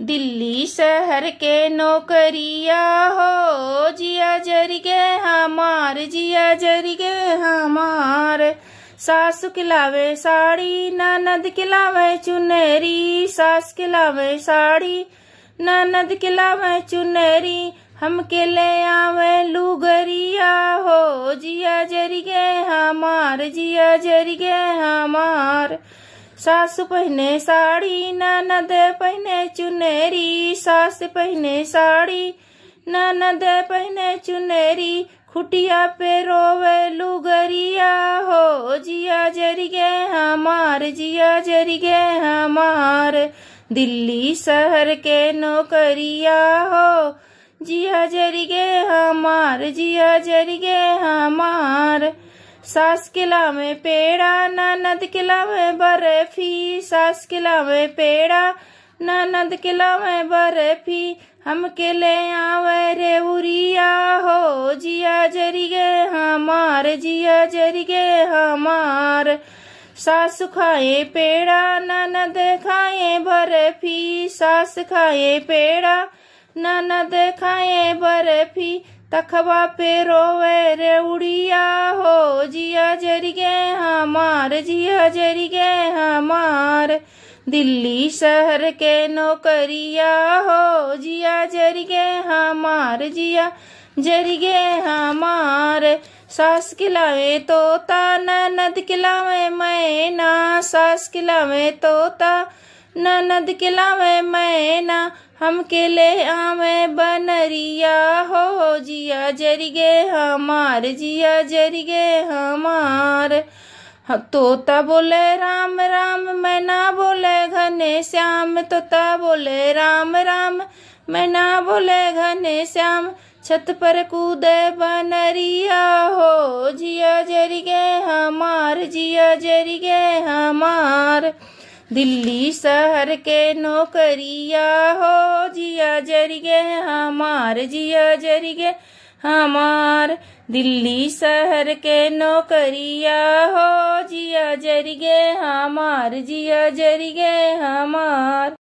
दिल्ली शहर के नौकरिया हो, जिया जरी गे हमार, जिया जरी गे हमार। सासु खिलावे साड़ी, ननद खिलावे चुनरी, सास खिलावे साड़ी, ननद खिलावे चुनरी। हमके ले आवे लुगरिया हो, जिया जरी गे हमार, जिया जरी गे हमार। सासु पहने साड़ी, ननद पहने चुनरी, सास पहने साड़ी, ननद पहने चुनरी। खुटिया पे रोवे लुगरिया हो, जिया जरी गे हमार, जिया जरी गे हमार। दिल्ली शहर के नौकरिया हो, जिया जरी गे हमार, जिया जरी गे हमार। सास खिलावे पेड़ा, ननद खिलावे बर्फी, सास खिलावे पेड़ा, ननद खिलावे बर्फी। हमके ले आवे रेउरिया हो, जिया जरी गे हमार, जिया जरी गे हमार। सास खाए पेड़ा, ननद खाए बर्फी, सास खाए पेड़ा, ननद खाए बर्फी। तखबा पे रोवे रेउड़िया हो, जिया जरी गे हमार, जिया जरी गे हमार। दिल्ली शहर के नौकरिया हो, जिया जरी गे हमार, जिया जरी गे हमार। सास खिलावे तोता, ननद खिलावे मैना, सास खिलावे तोता, ननद खिलावे मैना। हमके ले आवे बनरिया हो, जिया जरी गे हमार, जिया जरी गे हमार। तोता बोले राम राम, मैना बोले घने श्याम, तोता बोले राम राम, मैना बोले घने श्याम। छत पर कूदे बनरिया हो, जिया जरी गे हमार, जिया जरी गे हमार। दिल्ली शहर के नौकरिया हो, जिया जरी गे हमार, जिया जरी गे हमार। दिल्ली शहर के नौकरिया हो, जिया जरी गे हमार, जिया जरी गे हमार।